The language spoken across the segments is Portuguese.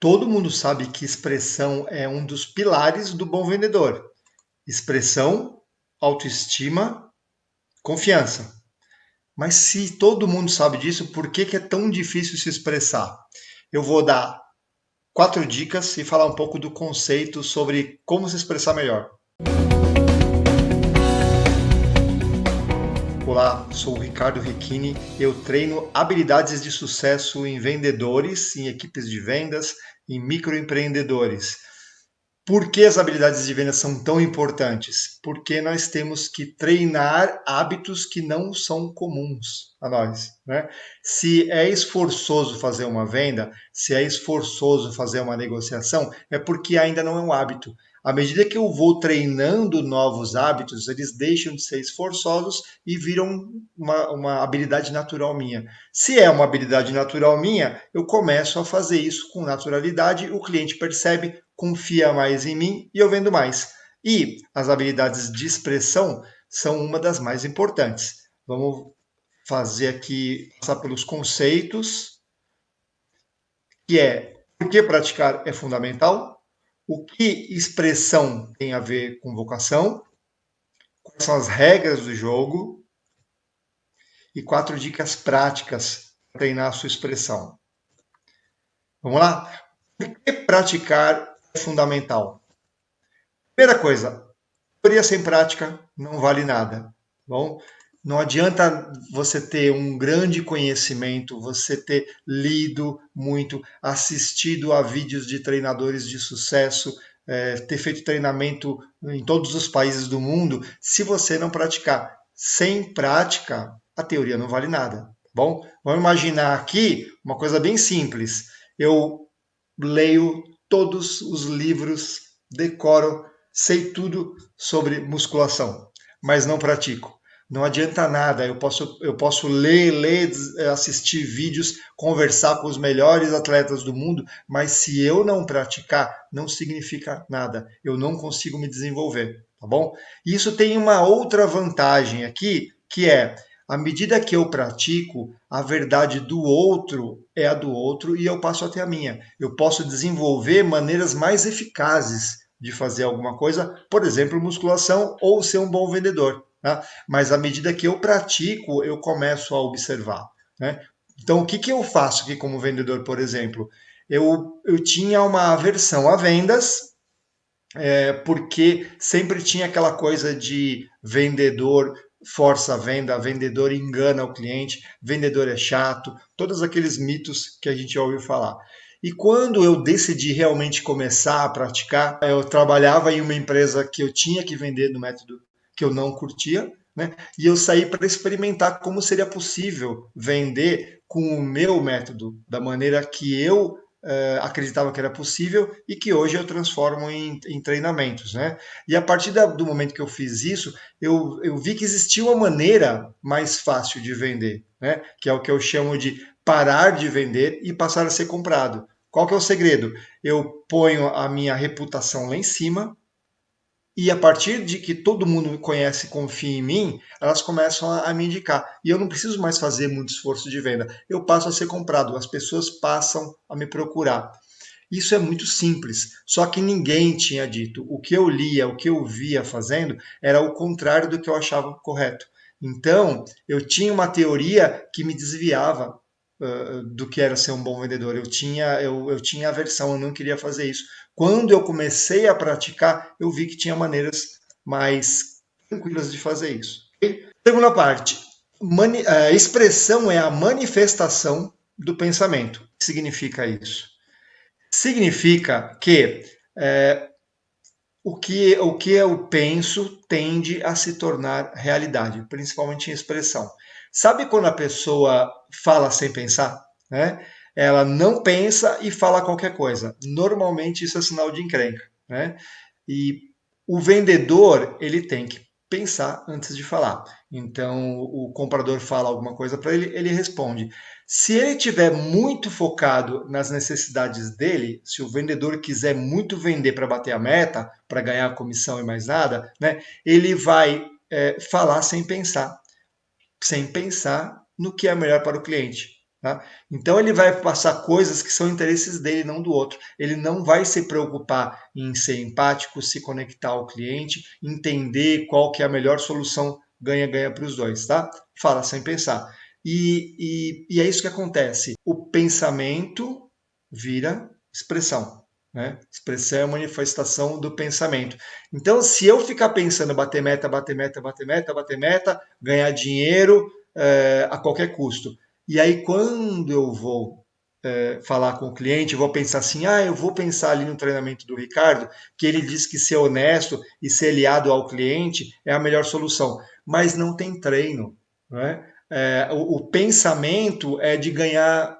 Todo mundo sabe que expressão é um dos pilares do bom vendedor. Expressão, autoestima, confiança. Mas se todo mundo sabe disso, por que é tão difícil se expressar? Eu vou dar 4 dicas e falar um pouco do conceito sobre como se expressar melhor. Olá, sou o Ricardo Ricchini. Eu treino habilidades de sucesso em vendedores, em equipes de vendas, em microempreendedores. Por que as habilidades de venda são tão importantes? Porque nós temos que treinar hábitos que não são comuns a nós, né? Se é esforçoso fazer uma venda, se é esforçoso fazer uma negociação, é porque ainda não é um hábito. À medida que eu vou treinando novos hábitos, eles deixam de ser esforçosos e viram uma habilidade natural minha. Se é uma habilidade natural minha, eu começo a fazer isso com naturalidade, o cliente percebe, confia mais em mim e eu vendo mais. E as habilidades de expressão são uma das mais importantes. Vamos fazer aqui, passar pelos conceitos, que é por que praticar é fundamental, o que expressão tem a ver com vocação, quais são as regras do jogo e 4 dicas práticas para treinar a sua expressão. Vamos lá? Por que praticar é fundamental? Primeira coisa, teoria sem prática não vale nada. Bom, não adianta você ter um grande conhecimento, você ter lido muito, assistido a vídeos de treinadores de sucesso, ter feito treinamento em todos os países do mundo, se você não praticar. Sem prática, a teoria não vale nada. Bom, vamos imaginar aqui uma coisa bem simples. Eu leio todos os livros, decoro, sei tudo sobre musculação, mas não pratico. Não adianta nada, eu posso ler, assistir vídeos, conversar com os melhores atletas do mundo, mas se eu não praticar, não significa nada. Eu não consigo me desenvolver, tá bom? E isso tem uma outra vantagem aqui, que é à medida que eu pratico, a verdade do outro é a do outro e eu passo até a minha. Eu posso desenvolver maneiras mais eficazes de fazer alguma coisa, por exemplo, musculação ou ser um bom vendedor. Tá? Mas à medida que eu pratico, eu começo a observar. Né? Então, o que eu faço aqui como vendedor, por exemplo? Eu tinha uma aversão a vendas, porque sempre tinha aquela coisa de vendedor força a venda, vendedor engana o cliente, vendedor é chato, todos aqueles mitos que a gente já ouviu falar. E quando eu decidi realmente começar a praticar, eu trabalhava em uma empresa que eu tinha que vender no método que eu não curtia, né? E eu saí para experimentar como seria possível vender com o meu método, da maneira que eu acreditava que era possível e que hoje eu transformo em treinamentos, né? E a partir do momento que eu fiz isso, eu vi que existia uma maneira mais fácil de vender, né? Que é o que eu chamo de parar de vender e passar a ser comprado. Qual que é o segredo? Eu ponho a minha reputação lá em cima, e a partir de que todo mundo me conhece e confia em mim, elas começam a me indicar. E eu não preciso mais fazer muito esforço de venda. Eu passo a ser comprado, as pessoas passam a me procurar. Isso é muito simples, só que ninguém tinha dito. O que eu lia, o que eu via fazendo, era o contrário do que eu achava correto. Então, eu tinha uma teoria que me desviava do que era ser um bom vendedor. Eu tinha aversão, eu não queria fazer isso. Quando eu comecei a praticar, eu vi que tinha maneiras mais tranquilas de fazer isso. Segunda parte, expressão é a manifestação do pensamento. O que significa isso? Significa que o que eu penso tende a se tornar realidade, principalmente em expressão. Sabe quando a pessoa fala sem pensar, né? Ela não pensa e fala qualquer coisa. Normalmente isso é sinal de encrenca, né? E o vendedor, ele tem que pensar antes de falar. Então, o comprador fala alguma coisa para ele, ele responde. Se ele tiver muito focado nas necessidades dele, se o vendedor quiser muito vender para bater a meta, para ganhar a comissão e mais nada, né, ele vai falar sem pensar no que é melhor para o cliente. Tá? Então ele vai passar coisas que são interesses dele, não do outro. Ele não vai se preocupar em ser empático, se conectar ao cliente, entender qual que é a melhor solução ganha-ganha para os dois, tá? Fala sem pensar. E é isso que acontece. O pensamento vira expressão. Né? Expressão é a manifestação do pensamento. Então, se eu ficar pensando bater meta, bater meta, bater meta, bater meta, ganhar dinheiro a qualquer custo. E aí, quando eu vou falar com o cliente, eu vou pensar assim, eu vou pensar ali no treinamento do Ricardo, que ele diz que ser honesto e ser aliado ao cliente é a melhor solução. Mas não tem treino, né? O pensamento é de ganhar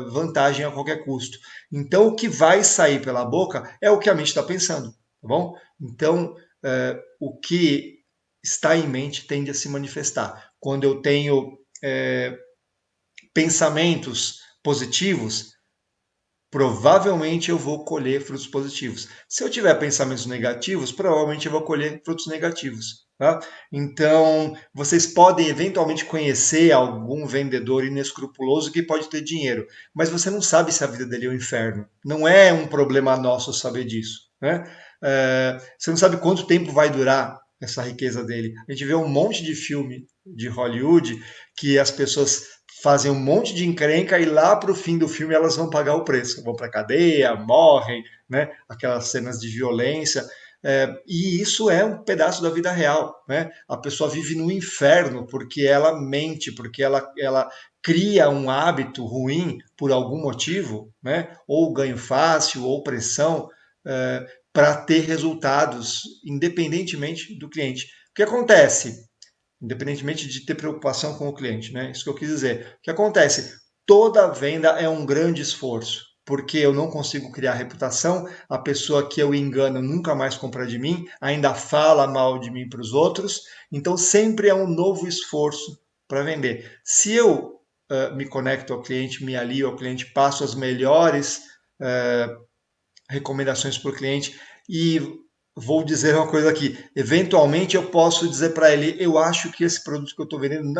vantagem a qualquer custo. Então, o que vai sair pela boca é o que a mente está pensando, tá bom? Então, o que está em mente tende a se manifestar. Quando eu tenho pensamentos positivos, provavelmente eu vou colher frutos positivos. Se eu tiver pensamentos negativos, provavelmente eu vou colher frutos negativos. Tá? Então, vocês podem eventualmente conhecer algum vendedor inescrupuloso que pode ter dinheiro, mas você não sabe se a vida dele é um inferno. Não é um problema nosso saber disso. Né? Você não sabe quanto tempo vai durar essa riqueza dele. A gente vê um monte de filme de Hollywood que as pessoas fazem um monte de encrenca e lá para o fim do filme elas vão pagar o preço, vão para a cadeia, morrem, né? Aquelas cenas de violência. E isso é um pedaço da vida real. Né? A pessoa vive no inferno porque ela mente, porque ela cria um hábito ruim por algum motivo, né? Ou ganho fácil, ou pressão, para ter resultados, independentemente do cliente. O que acontece? Independentemente de ter preocupação com o cliente, né? Isso que eu quis dizer. O que acontece? Toda venda é um grande esforço, porque eu não consigo criar reputação, a pessoa que eu engano nunca mais compra de mim, ainda fala mal de mim para os outros, então sempre é um novo esforço para vender. Se eu me conecto ao cliente, me alio ao cliente, passo as melhores recomendações para o cliente e vou dizer uma coisa aqui. Eventualmente eu posso dizer para ele, eu acho que esse produto que eu estou vendendo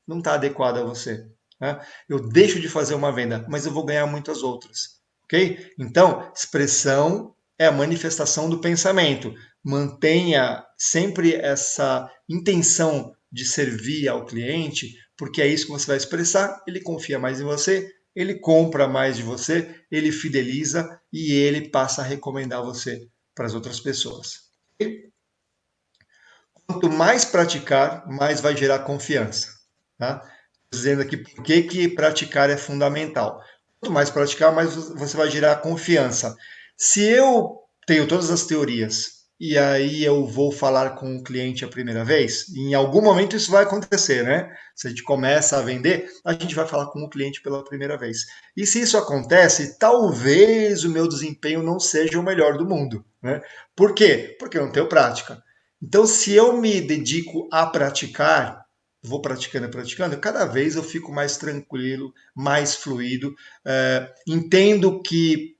não está adequado a você. Né? Eu deixo de fazer uma venda, mas eu vou ganhar muitas outras. Ok? Então, expressão é a manifestação do pensamento. Mantenha sempre essa intenção de servir ao cliente, porque é isso que você vai expressar. Ele confia mais em você, ele compra mais de você, ele fideliza e ele passa a recomendar você para as outras pessoas. Quanto mais praticar, mais vai gerar confiança. Tá? Dizendo aqui por que praticar é fundamental. Quanto mais praticar, mais você vai gerar confiança. Se eu tenho todas as teorias e aí eu vou falar com o cliente a primeira vez, em algum momento isso vai acontecer, né? Se a gente começa a vender, a gente vai falar com o cliente pela primeira vez. E se isso acontece, talvez o meu desempenho não seja o melhor do mundo, né? Por quê? Porque eu não tenho prática. Então, se eu me dedico a praticar, vou praticando e praticando, cada vez eu fico mais tranquilo, mais fluido, entendo que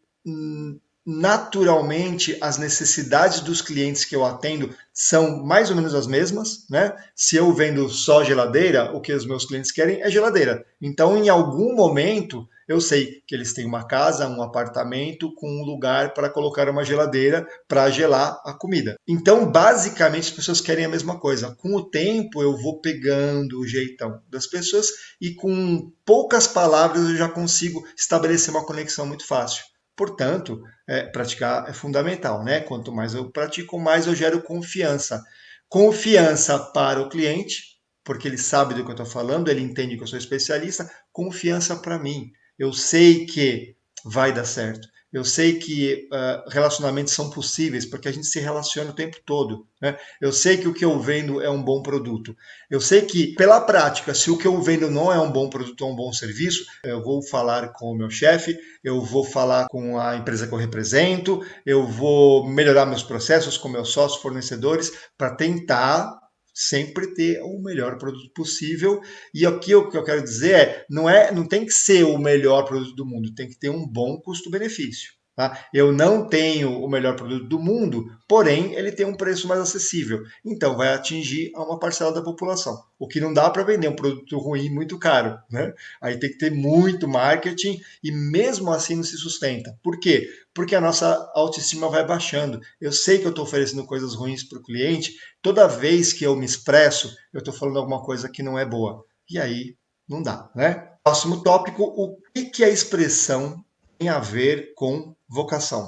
naturalmente as necessidades dos clientes que eu atendo são mais ou menos as mesmas, né? Se eu vendo só geladeira, o que os meus clientes querem é geladeira. Então, em algum momento, eu sei que eles têm uma casa, um apartamento com um lugar para colocar uma geladeira para gelar a comida. Então, basicamente, as pessoas querem a mesma coisa. Com o tempo, eu vou pegando o jeitão das pessoas e com poucas palavras eu já consigo estabelecer uma conexão muito fácil. Portanto, praticar é fundamental, né? Quanto mais eu pratico, mais eu gero confiança. Confiança para o cliente, porque ele sabe do que eu estou falando, ele entende que eu sou especialista. Confiança para mim. Eu sei que vai dar certo. Eu sei que relacionamentos são possíveis, porque a gente se relaciona o tempo todo. Né? Eu sei que o que eu vendo é um bom produto. Eu sei que, pela prática, se o que eu vendo não é um bom produto ou um bom serviço, eu vou falar com o meu chefe, eu vou falar com a empresa que eu represento, eu vou melhorar meus processos com meus sócios, fornecedores, para tentar sempre ter o melhor produto possível. E aqui o que eu quero dizer não tem que ser o melhor produto do mundo, tem que ter um bom custo-benefício. Tá? Eu não tenho o melhor produto do mundo, porém ele tem um preço mais acessível. Então vai atingir a uma parcela da população. O que não dá para vender um produto ruim muito caro, né? Aí tem que ter muito marketing e mesmo assim não se sustenta. Por quê? Porque a nossa autoestima vai baixando. Eu sei que eu estou oferecendo coisas ruins para o cliente, toda vez que eu me expresso, eu estou falando alguma coisa que não é boa. E aí não dá, né? Próximo tópico, o que a expressão tem a ver com vocação?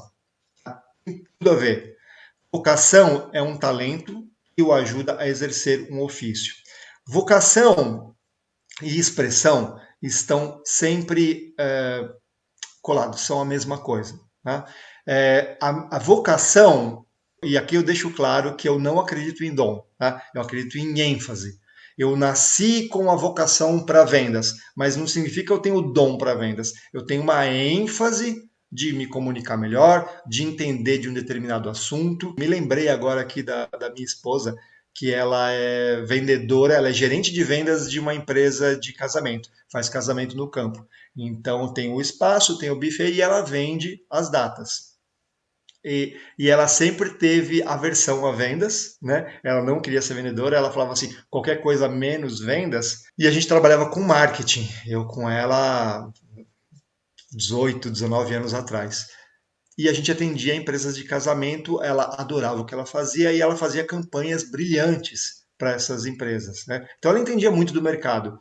Tem tudo a ver. Vocação é um talento que o ajuda a exercer um ofício. Vocação e expressão estão sempre colados, são a mesma coisa. Tá? A vocação, e aqui eu deixo claro que eu não acredito em dom, tá? Eu acredito em ênfase. Eu nasci com a vocação para vendas, mas não significa que eu tenho dom para vendas. Eu tenho uma ênfase de me comunicar melhor, de entender de um determinado assunto. Me lembrei agora aqui da minha esposa, que ela é vendedora, ela é gerente de vendas de uma empresa de casamento, faz casamento no campo. Então tem o espaço, tem o buffet e ela vende as datas. E ela sempre teve aversão a vendas, né? Ela não queria ser vendedora, ela falava assim, qualquer coisa menos vendas. E a gente trabalhava com marketing, eu com ela 18, 19 anos atrás. E a gente atendia empresas de casamento, ela adorava o que ela fazia e ela fazia campanhas brilhantes para essas empresas, né? Então ela entendia muito do mercado.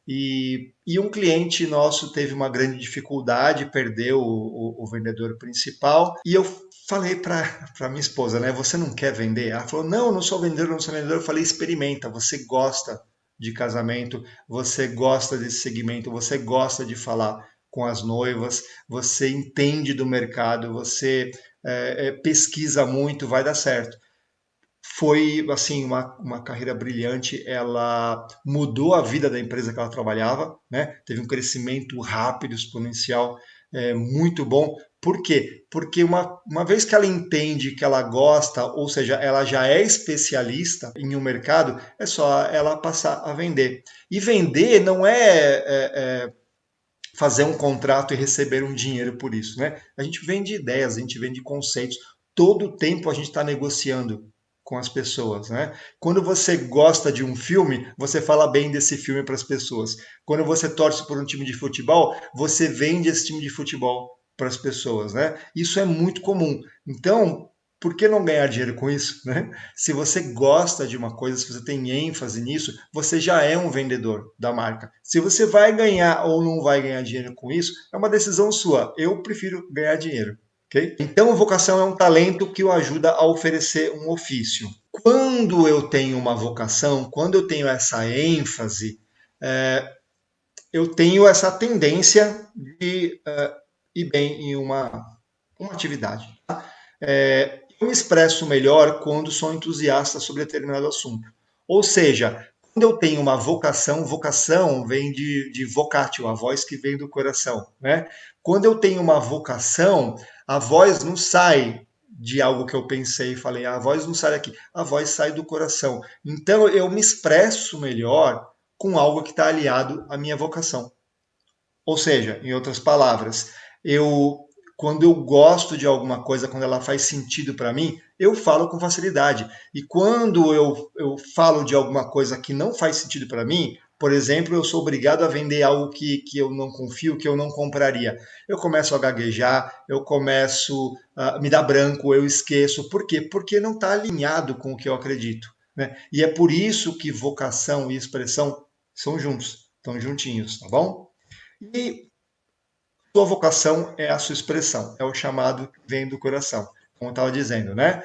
E um cliente nosso teve uma grande dificuldade, perdeu o vendedor principal. E eu falei para minha esposa, né? Você não quer vender? Ela falou: não, eu não sou vendedor, eu não sou vendedor. Eu falei: experimenta, você gosta de casamento, você gosta desse segmento, você gosta de falar com as noivas, você entende do mercado, você pesquisa muito, vai dar certo. Foi assim uma carreira brilhante. Ela mudou a vida da empresa que ela trabalhava, né? Teve um crescimento rápido, exponencial, muito bom. Por quê? Porque uma vez que ela entende que ela gosta, ou seja, ela já é especialista em um mercado, é só ela passar a vender. E vender não é fazer um contrato e receber um dinheiro por isso, né? A gente vende ideias, a gente vende conceitos. Todo o tempo a gente está negociando com as pessoas, né? Quando você gosta de um filme, você fala bem desse filme para as pessoas. Quando você torce por um time de futebol, você vende esse time de futebol para as pessoas, né? Isso é muito comum. Então, por que não ganhar dinheiro com isso, né? Se você gosta de uma coisa, se você tem ênfase nisso, você já é um vendedor da marca. Se você vai ganhar ou não vai ganhar dinheiro com isso, é uma decisão sua. Eu prefiro ganhar dinheiro. Okay? Então, vocação é um talento que o ajuda a oferecer um ofício. Quando eu tenho uma vocação, quando eu tenho essa ênfase, eu tenho essa tendência de ir bem em uma atividade. Tá? Eu me expresso melhor quando sou entusiasta sobre determinado assunto. Ou seja, quando eu tenho uma vocação, vocação vem de vocatio, a voz que vem do coração, né? Quando eu tenho uma vocação, a voz não sai de algo que eu pensei e falei, a voz não sai daqui, a voz sai do coração. Então eu me expresso melhor com algo que está aliado à minha vocação. Ou seja, em outras palavras, eu quando eu gosto de alguma coisa, quando ela faz sentido para mim, eu falo com facilidade. E quando eu falo de alguma coisa que não faz sentido para mim, por exemplo, eu sou obrigado a vender algo que eu não confio, que eu não compraria. Eu começo a gaguejar, eu começo a me dar branco, eu esqueço. Por quê? Porque não está alinhado com o que eu acredito. Né? E é por isso que vocação e expressão são juntos, estão juntinhos, tá bom? E sua vocação é a sua expressão, é o chamado que vem do coração, como eu estava dizendo, né?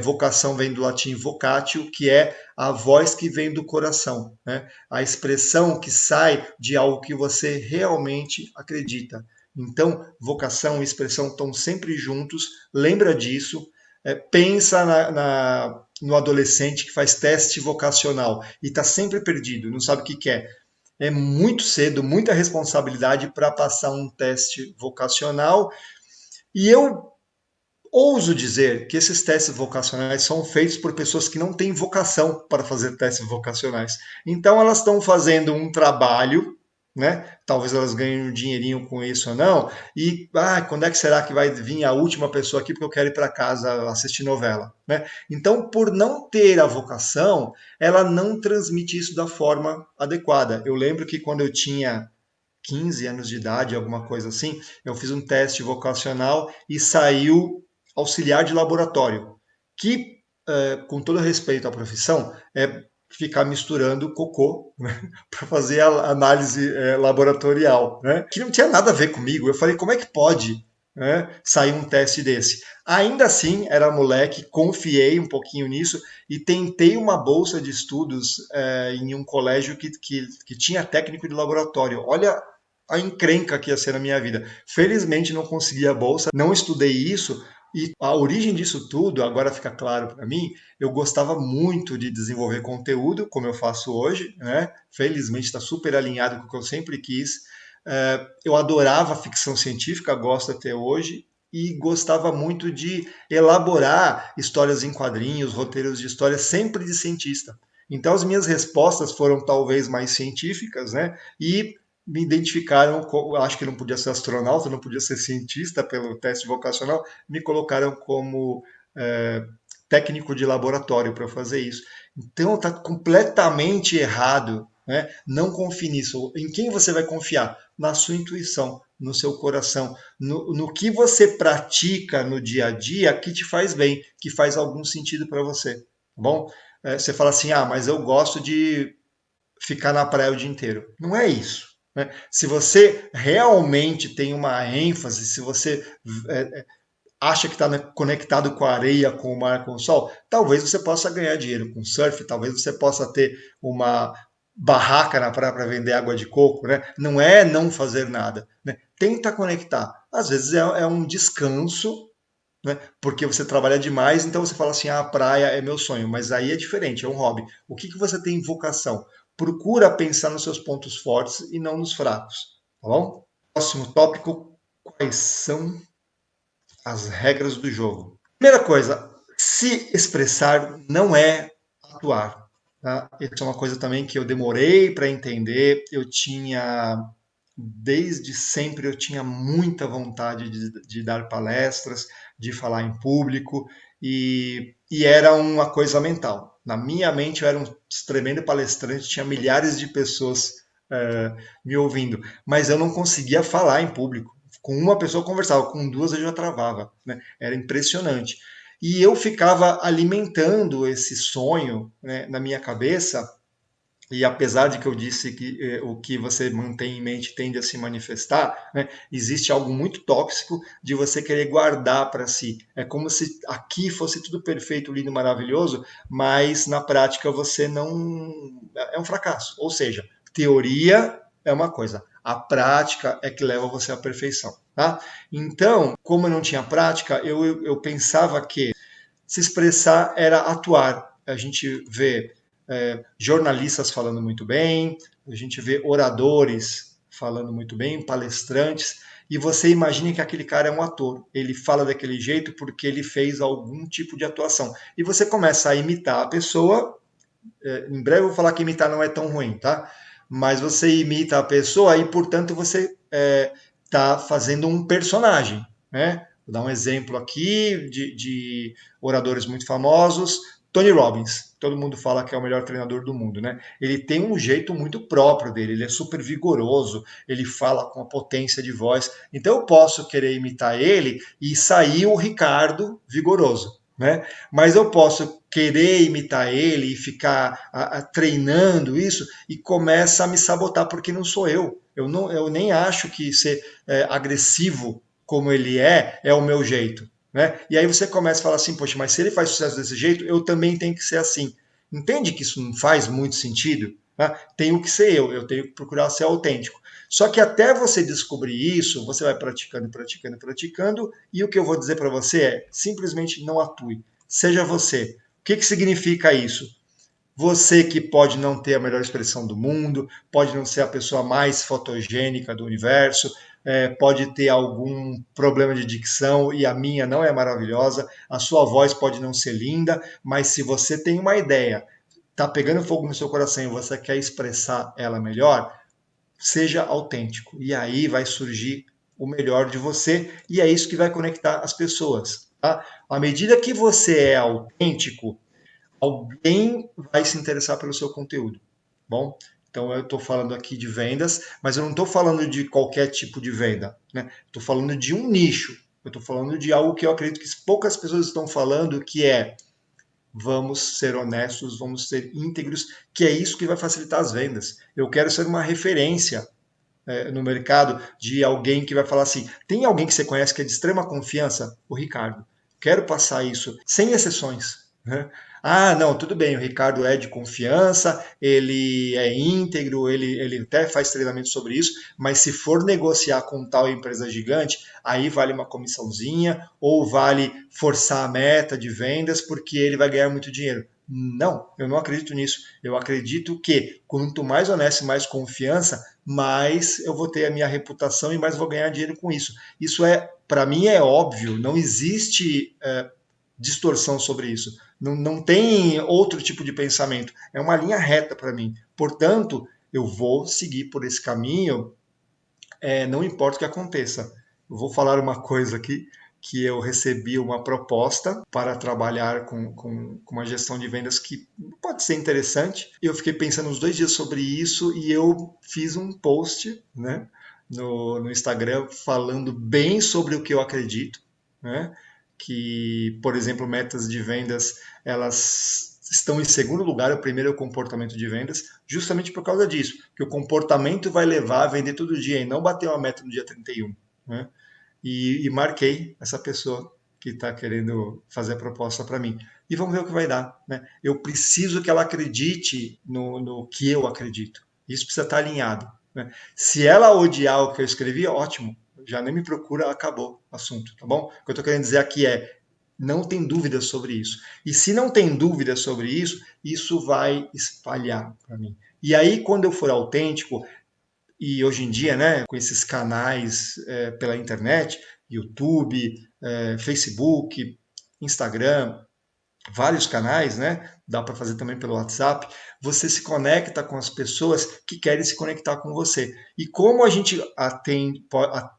Vocação vem do latim vocatio, que é a voz que vem do coração, né? A expressão que sai de algo que você realmente acredita. Então, vocação e expressão estão sempre juntos, lembra disso. Pensa no adolescente que faz teste vocacional e está sempre perdido, não sabe o que quer. É muito cedo, muita responsabilidade para passar um teste vocacional. E eu ouso dizer que esses testes vocacionais são feitos por pessoas que não têm vocação para fazer testes vocacionais. Então, elas estão fazendo um trabalho, né? Talvez elas ganhem um dinheirinho com isso ou não. E quando é que será que vai vir a última pessoa aqui porque eu quero ir para casa assistir novela, né? Então, por não ter a vocação, ela não transmite isso da forma adequada. Eu lembro que quando eu tinha 15 anos de idade, alguma coisa assim, eu fiz um teste vocacional e saiu auxiliar de laboratório, que, com todo respeito à profissão, é ficar misturando cocô, né, para fazer a análise laboratorial, né, que não tinha nada a ver comigo. Eu falei, como é que pode, né, sair um teste desse? Ainda assim, era moleque, confiei um pouquinho nisso e tentei uma bolsa de estudos em um colégio que tinha técnico de laboratório. Olha a encrenca que ia ser na minha vida. Felizmente não consegui a bolsa, não estudei isso, e a origem disso tudo, agora fica claro para mim, eu gostava muito de desenvolver conteúdo, como eu faço hoje, né? Felizmente está super alinhado com o que eu sempre quis. Eu adorava ficção científica, gosto até hoje, e gostava muito de elaborar histórias em quadrinhos, roteiros de história, sempre de cientista. Então as minhas respostas foram talvez mais científicas, né? E me identificaram, acho que não podia ser astronauta, não podia ser cientista pelo teste vocacional, me colocaram como técnico de laboratório para fazer isso. Então está completamente errado, né? Não confie nisso. Em quem você vai confiar? Na sua intuição, no seu coração, no que você pratica no dia a dia que te faz bem, que faz algum sentido para você. Tá bom? Você fala assim, mas eu gosto de ficar na praia o dia inteiro. Não é isso. Né? Se você realmente tem uma ênfase, se você acha que está conectado com a areia, com o mar, com o sol, talvez você possa ganhar dinheiro com surf, talvez você possa ter uma barraca na praia para vender água de coco, né? Não é não fazer nada. Né? Tenta conectar. Às vezes é um descanso, né? Porque você trabalha demais, então você fala assim, a praia é meu sonho, mas aí é diferente, é um hobby. O que você tem em vocação? Procura pensar nos seus pontos fortes e não nos fracos, tá bom? Próximo tópico, quais são as regras do jogo? Primeira coisa, se expressar não é atuar. Tá? Isso é uma coisa também que eu demorei para entender. Desde sempre, eu tinha muita vontade de dar palestras, de falar em público, e era uma coisa mental. Na minha mente, eu era um tremendo palestrante, tinha milhares de pessoas me ouvindo, mas eu não conseguia falar em público. Com uma pessoa eu conversava, com duas eu já travava, né? Era impressionante. E eu ficava alimentando esse sonho, né, na minha cabeça, e apesar de que eu disse que o que você mantém em mente tende a se manifestar, né, existe algo muito tóxico de você querer guardar para si. É como se aqui fosse tudo perfeito, lindo, maravilhoso, mas na prática você não. É um fracasso. Ou seja, teoria é uma coisa, a prática é que leva você à perfeição. Tá? Então, como eu não tinha prática, eu pensava que se expressar era atuar. A gente vê jornalistas falando muito bem, a gente vê oradores falando muito bem, palestrantes, e você imagina que aquele cara é um ator. Ele fala daquele jeito porque ele fez algum tipo de atuação. E você começa a imitar a pessoa. Em breve eu vou falar que imitar não é tão ruim, tá? Mas você imita a pessoa e, portanto, você está fazendo um personagem, né? Vou dar um exemplo aqui de oradores muito famosos. Tony Robbins, todo mundo fala que é o melhor treinador do mundo, né? Ele tem um jeito muito próprio dele, ele é super vigoroso, ele fala com a potência de voz. Então eu posso querer imitar ele e sair o Ricardo vigoroso, né? Mas eu posso querer imitar ele e ficar treinando isso e começa a me sabotar porque não sou eu. Eu nem acho que ser agressivo como ele é o meu jeito. Né? E aí você começa a falar assim, poxa, mas se ele faz sucesso desse jeito, eu também tenho que ser assim. Entende que isso não faz muito sentido? Né? Tenho que ser eu tenho que procurar ser autêntico. Só que até você descobrir isso, você vai praticando, praticando, praticando, e o que eu vou dizer para você é, simplesmente não atue. Seja você. O que significa isso? Você que pode não ter a melhor expressão do mundo, pode não ser a pessoa mais fotogênica do universo, pode ter algum problema de dicção e a minha não é maravilhosa, a sua voz pode não ser linda, mas se você tem uma ideia, está pegando fogo no seu coração e você quer expressar ela melhor, seja autêntico. E aí vai surgir o melhor de você, e é isso que vai conectar as pessoas. Tá? À medida que você é autêntico, alguém vai se interessar pelo seu conteúdo. Bom, então eu estou falando aqui de vendas, mas eu não estou falando de qualquer tipo de venda, né? Estou falando de um nicho. Eu estou falando de algo que eu acredito que poucas pessoas estão falando, que é vamos ser honestos, vamos ser íntegros, que é isso que vai facilitar as vendas. Eu quero ser uma referência no mercado de alguém que vai falar assim: tem alguém que você conhece que é de extrema confiança? O Ricardo. Quero passar isso sem exceções. Né? Ah, não, tudo bem, o Ricardo é de confiança, ele é íntegro, ele até faz treinamento sobre isso, mas se for negociar com tal empresa gigante, aí vale uma comissãozinha ou vale forçar a meta de vendas porque ele vai ganhar muito dinheiro. Não, eu não acredito nisso. Eu acredito que quanto mais honesto e mais confiança, mais eu vou ter a minha reputação e mais vou ganhar dinheiro com isso. Isso é, para mim, é óbvio. Não existe distorção sobre isso. Não tem outro tipo de pensamento. É uma linha reta para mim. Portanto, eu vou seguir por esse caminho, não importa o que aconteça. Eu vou falar uma coisa aqui, que eu recebi uma proposta para trabalhar com uma gestão de vendas que pode ser interessante. Eu fiquei pensando uns 2 dias sobre isso e eu fiz um post, né, no Instagram falando bem sobre o que eu acredito, né, que, por exemplo, metas de vendas, elas estão em segundo lugar, o primeiro é o comportamento de vendas, justamente por causa disso, que o comportamento vai levar a vender todo dia e não bater uma meta no dia 31, né? E marquei essa pessoa que está querendo fazer a proposta para mim. E vamos ver o que vai dar, né? Eu preciso que ela acredite no que eu acredito. Isso precisa estar alinhado, né? Se ela odiar o que eu escrevi, ótimo. Já nem me procura, acabou o assunto, tá bom? O que eu estou querendo dizer aqui é não tem dúvida sobre isso. E se não tem dúvida sobre isso, isso vai espalhar para mim. E aí, quando eu for autêntico, e hoje em dia, né, com esses canais pela internet, YouTube, Facebook, Instagram, vários canais, né? Dá para fazer também pelo WhatsApp. Você se conecta com as pessoas que querem se conectar com você. E como a gente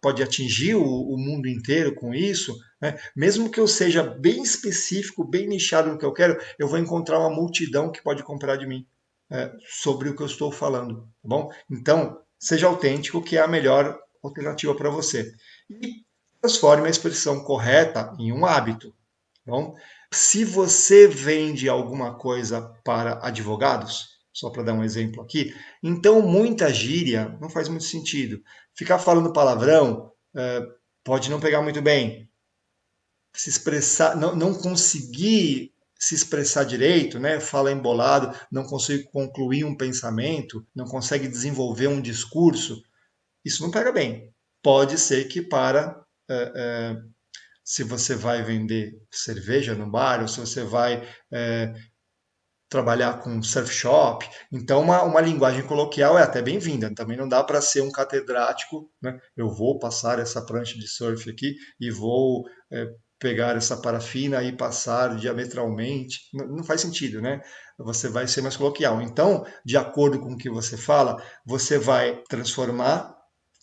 pode atingir o mundo inteiro com isso, né? Mesmo que eu seja bem específico, bem nichado no que eu quero, eu vou encontrar uma multidão que pode comprar de mim sobre o que eu estou falando, tá bom? Então, seja autêntico, que é a melhor alternativa para você. E transforme a expressão correta em um hábito. Bom, se você vende alguma coisa para advogados, só para dar um exemplo aqui, então muita gíria não faz muito sentido. Ficar falando palavrão pode não pegar muito bem. Se expressar, não conseguir se expressar direito, né? Fala embolado, não consegue concluir um pensamento, não consegue desenvolver um discurso, isso não pega bem. Pode ser que para se você vai vender cerveja no bar, ou se você vai trabalhar com surf shop, então uma linguagem coloquial é até bem-vinda. Também não dá para ser um catedrático, né? Eu vou passar essa prancha de surf aqui e vou pegar essa parafina e passar diametralmente. Não faz sentido, né? Você vai ser mais coloquial. Então, de acordo com o que você fala, você vai transformar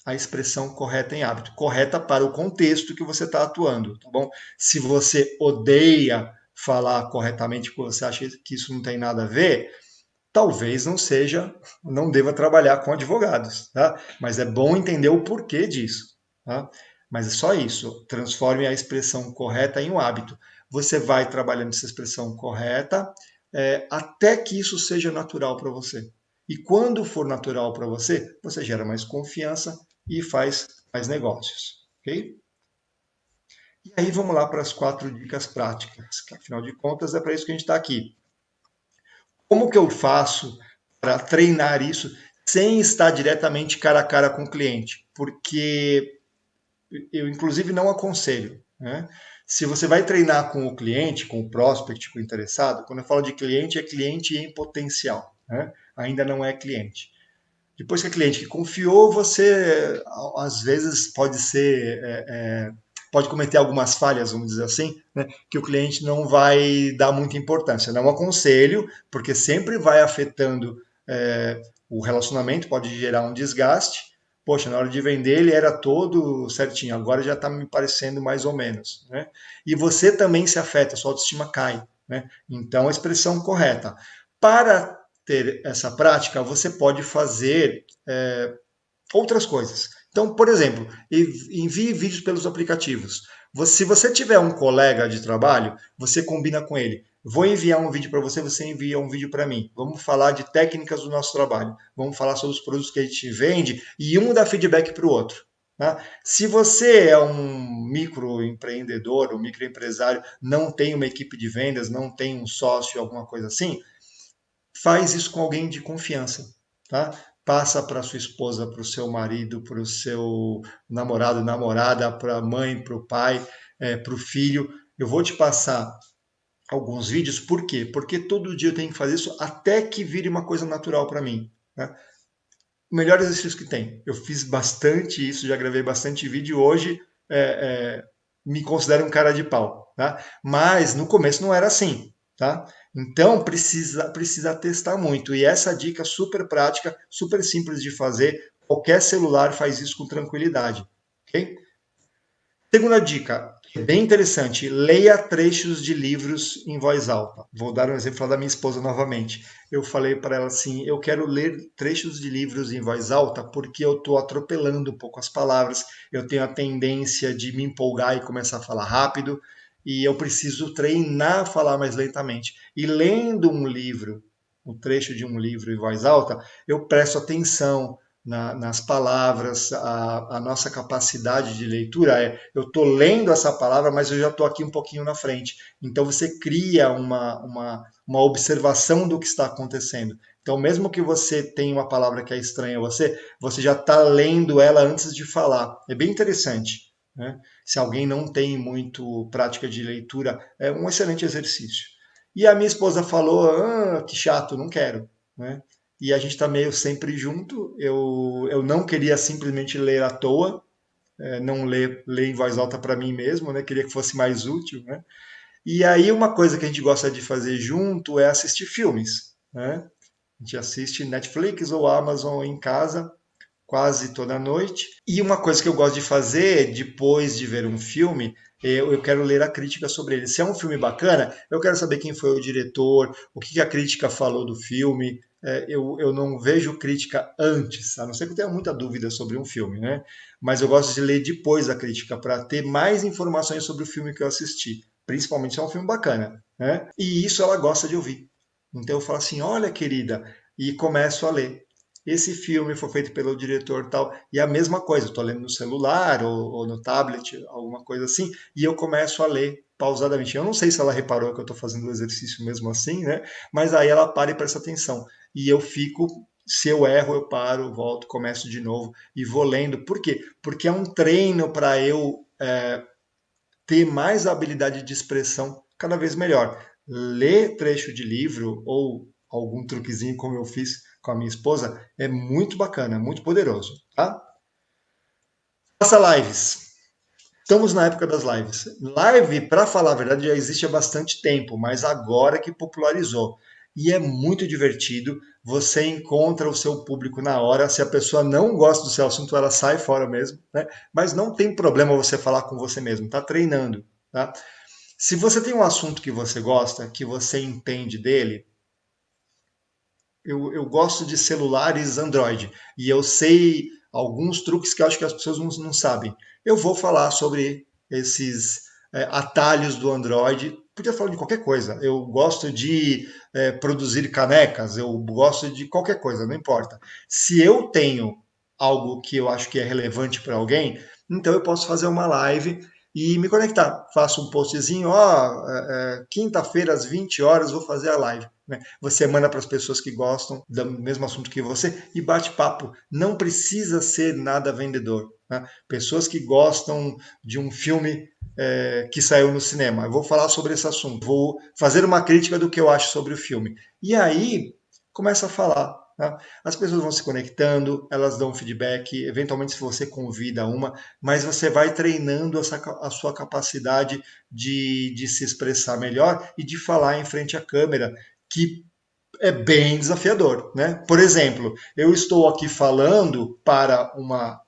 a expressão correta em hábito, correta para o contexto que você está atuando, tá bom? Se você odeia falar corretamente porque você acha que isso não tem nada a ver, talvez não seja, não deva trabalhar com advogados, tá? Mas é bom entender o porquê disso, tá? Mas é só isso, transforme a expressão correta em um hábito. Você vai trabalhando essa expressão correta até que isso seja natural para você. E quando for natural para você, você gera mais confiança e faz mais negócios, ok? E aí vamos lá para as 4 dicas práticas, que afinal de contas é para isso que a gente está aqui. Como que eu faço para treinar isso sem estar diretamente cara a cara com o cliente? Porque eu, inclusive, não aconselho, né? Se você vai treinar com o cliente, com o prospect, com o interessado, quando eu falo de cliente, é cliente em potencial, né? Ainda não é cliente. Depois que é cliente que confiou, você às vezes pode cometer algumas falhas, vamos dizer assim, né, que o cliente não vai dar muita importância. Não aconselho, porque sempre vai afetando O relacionamento pode gerar um desgaste. Poxa, na hora de vender ele era todo certinho, agora já está me parecendo mais ou menos, né? E você também se afeta, sua autoestima cai, né? Então, a expressão correta. Para ter essa prática, você pode fazer outras coisas. Então, por exemplo, envie vídeos pelos aplicativos. Se você tiver um colega de trabalho, você combina com ele. Vou enviar um vídeo para você, você envia um vídeo para mim. Vamos falar de técnicas do nosso trabalho. Vamos falar sobre os produtos que a gente vende e um dá feedback para o outro. Tá? Se você é um microempreendedor, um microempresário, não tem uma equipe de vendas, não tem um sócio, alguma coisa assim, faz isso com alguém de confiança, tá? Passa para sua esposa, para o seu marido, para o seu namorado, namorada, para a mãe, para o pai, para o filho. Eu vou te passar alguns vídeos, por quê? Porque todo dia eu tenho que fazer isso até que vire uma coisa natural para mim, né? O melhor exercício que tem. Eu fiz bastante isso, já gravei bastante vídeo. Hoje me considero um cara de pau, tá? Mas no começo não era assim, tá? Então precisa testar muito. E essa dica super prática, super simples de fazer. Qualquer celular faz isso com tranquilidade, ok? Segunda dica, bem interessante, leia trechos de livros em voz alta. Vou dar um exemplo da minha esposa novamente. Eu falei para ela assim, eu quero ler trechos de livros em voz alta porque eu estou atropelando um pouco as palavras, eu tenho a tendência de me empolgar e começar a falar rápido, e eu preciso treinar a falar mais lentamente. E lendo um livro, um trecho de um livro em voz alta, eu presto atenção, nas palavras, a nossa capacidade de leitura eu estou lendo essa palavra, mas eu já estou aqui um pouquinho na frente. Então você cria uma observação do que está acontecendo. Então, mesmo que você tenha uma palavra que é estranha a você, você já está lendo ela antes de falar. É bem interessante, né? Se alguém não tem muito prática de leitura, é um excelente exercício. E a minha esposa falou: que chato, não quero, né? E a gente está meio sempre junto. Eu não queria simplesmente ler à toa, não ler em voz alta para mim mesmo, né? Queria que fosse mais útil, né? E aí uma coisa que a gente gosta de fazer junto é assistir filmes, né? A gente assiste Netflix ou Amazon em casa quase toda noite. E uma coisa que eu gosto de fazer depois de ver um filme, eu quero ler a crítica sobre ele. Se é um filme bacana, eu quero saber quem foi o diretor, o que a crítica falou do filme. Eu não vejo crítica antes, a não ser que eu tenha muita dúvida sobre um filme, né? Mas eu gosto de ler depois a crítica para ter mais informações sobre o filme que eu assisti, principalmente se é um filme bacana, né? E isso ela gosta de ouvir. Então eu falo assim: olha, querida, e começo a ler. Esse filme foi feito pelo diretor tal, e a mesma coisa, estou lendo no celular ou no tablet, alguma coisa assim, e eu começo a ler pausadamente. Eu não sei se ela reparou que eu estou fazendo o exercício mesmo assim, né? Mas aí ela para e presta atenção. E eu fico, se eu erro, eu paro, volto, começo de novo e vou lendo. Por quê? Porque é um treino para eu ter mais habilidade de expressão cada vez melhor. Ler trecho de livro ou algum truquezinho como eu fiz com a minha esposa é muito bacana, muito poderoso, tá? Faça lives. Estamos na época das lives. Live, para falar a verdade, já existe há bastante tempo, mas agora que popularizou. E é muito divertido. Você encontra o seu público na hora. Se a pessoa não gosta do seu assunto, ela sai fora mesmo, né? Mas não tem problema você falar com você mesmo. Tá treinando, tá? Se você tem um assunto que você gosta, que você entende dele, eu gosto de celulares Android e eu sei alguns truques que eu acho que as pessoas não sabem. Eu vou falar sobre esses atalhos do Android. Podia falar de qualquer coisa. Eu gosto de produzir canecas, eu gosto de qualquer coisa, não importa. Se eu tenho algo que eu acho que é relevante para alguém, então eu posso fazer uma live e me conectar. Faço um postzinho, quinta-feira às 20 horas vou fazer a live, né? Você manda para as pessoas que gostam do mesmo assunto que você e bate papo. Não precisa ser nada vendedor, né? Pessoas que gostam de um filme que saiu no cinema. Eu vou falar sobre esse assunto, vou fazer uma crítica do que eu acho sobre o filme. E aí começa a falar. Tá? As pessoas vão se conectando, elas dão feedback, eventualmente se você convida uma, mas você vai treinando a sua capacidade de se expressar melhor e de falar em frente à câmera, que é bem desafiador, né? Por exemplo, eu estou aqui falando para uma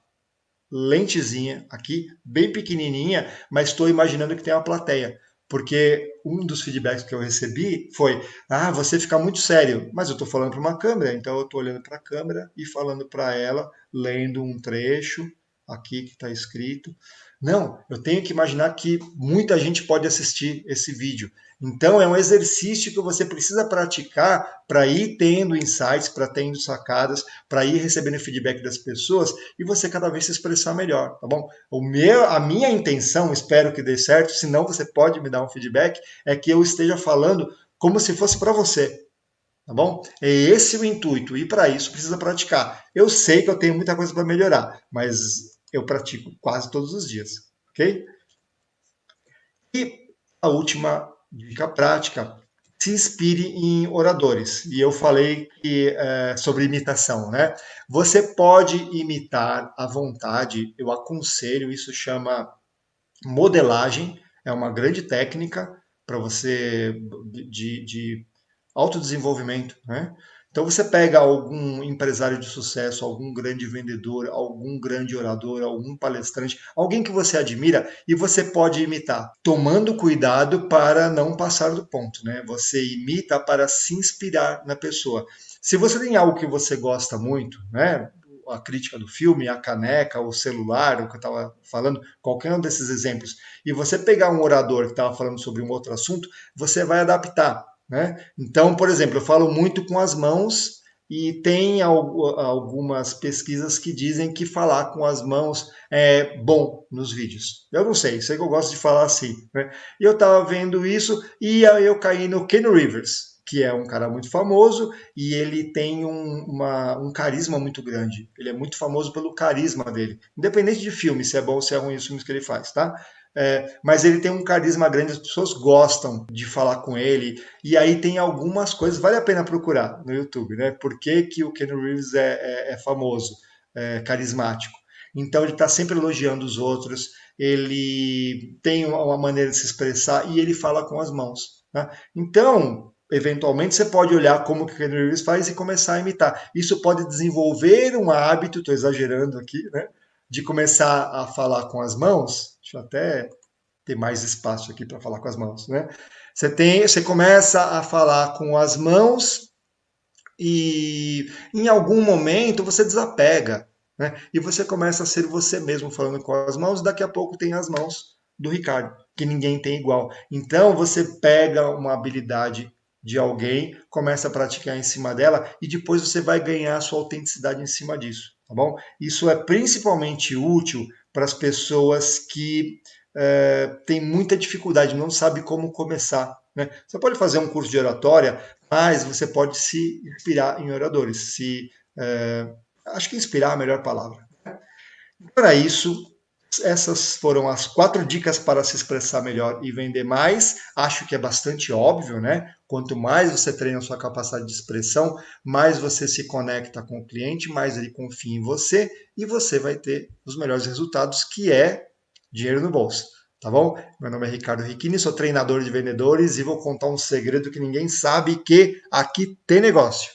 lentezinha aqui, bem pequenininha, mas estou imaginando que tem uma plateia. Porque um dos feedbacks que eu recebi foi: ah, você fica muito sério, mas eu estou falando para uma câmera, então eu estou olhando para a câmera e falando para ela, lendo um trecho aqui que está escrito. Não, eu tenho que imaginar que muita gente pode assistir esse vídeo. Então, é um exercício que você precisa praticar para ir tendo insights, para tendo sacadas, para ir recebendo feedback das pessoas e você cada vez se expressar melhor, tá bom? A minha intenção, espero que dê certo, se não você pode me dar um feedback, é que eu esteja falando como se fosse para você, tá bom? É esse o intuito e para isso precisa praticar. Eu sei que eu tenho muita coisa para melhorar, mas eu pratico quase todos os dias, ok? E a última dica prática, se inspire em oradores. E eu falei sobre imitação, né? Você pode imitar à vontade, eu aconselho, isso chama modelagem, é uma grande técnica para você de autodesenvolvimento, né? Então você pega algum empresário de sucesso, algum grande vendedor, algum grande orador, algum palestrante, alguém que você admira e você pode imitar, tomando cuidado para não passar do ponto, né? Você imita para se inspirar na pessoa. Se você tem algo que você gosta muito, né? A crítica do filme, a caneca, o celular, o que eu estava falando, qualquer um desses exemplos, e você pegar um orador que estava falando sobre um outro assunto, você vai adaptar, né? Então, por exemplo, eu falo muito com as mãos e tem algumas pesquisas que dizem que falar com as mãos é bom nos vídeos. Eu não sei que eu gosto de falar assim, né? E eu estava vendo isso e aí eu caí no Ken Rivers, que é um cara muito famoso e ele tem um carisma muito grande. Ele é muito famoso pelo carisma dele, independente de filme, se é bom ou se é ruim os filmes que ele faz, tá? Mas ele tem um carisma grande, as pessoas gostam de falar com ele, e aí tem algumas coisas, vale a pena procurar no YouTube, né? Por que, que o Ken Reeves é famoso, carismático? Então ele está sempre elogiando os outros, ele tem uma maneira de se expressar e ele fala com as mãos. Tá? Então, eventualmente, você pode olhar como que o Ken Reeves faz e começar a imitar. Isso pode desenvolver um hábito, estou exagerando aqui, né? De começar a falar com as mãos. Deixa eu até ter mais espaço aqui para falar com as mãos, né? Você começa a falar com as mãos e em algum momento você desapega, né? E você começa a ser você mesmo falando com as mãos, daqui a pouco tem as mãos do Ricardo, que ninguém tem igual. Então você pega uma habilidade de alguém, começa a praticar em cima dela e depois você vai ganhar a sua autenticidade em cima disso, tá bom? Isso é principalmente útil para as pessoas que têm muita dificuldade, não sabe como começar, né? Você pode fazer um curso de oratória, mas você pode se inspirar em oradores. Acho que inspirar é a melhor palavra. Para isso, essas foram as 4 dicas para se expressar melhor e vender mais. Acho que é bastante óbvio, né? Quanto mais você treina a sua capacidade de expressão, mais você se conecta com o cliente, mais ele confia em você e você vai ter os melhores resultados, que é dinheiro no bolso. Tá bom? Meu nome é Ricardo Ricchini, sou treinador de vendedores e vou contar um segredo que ninguém sabe, que aqui tem negócio.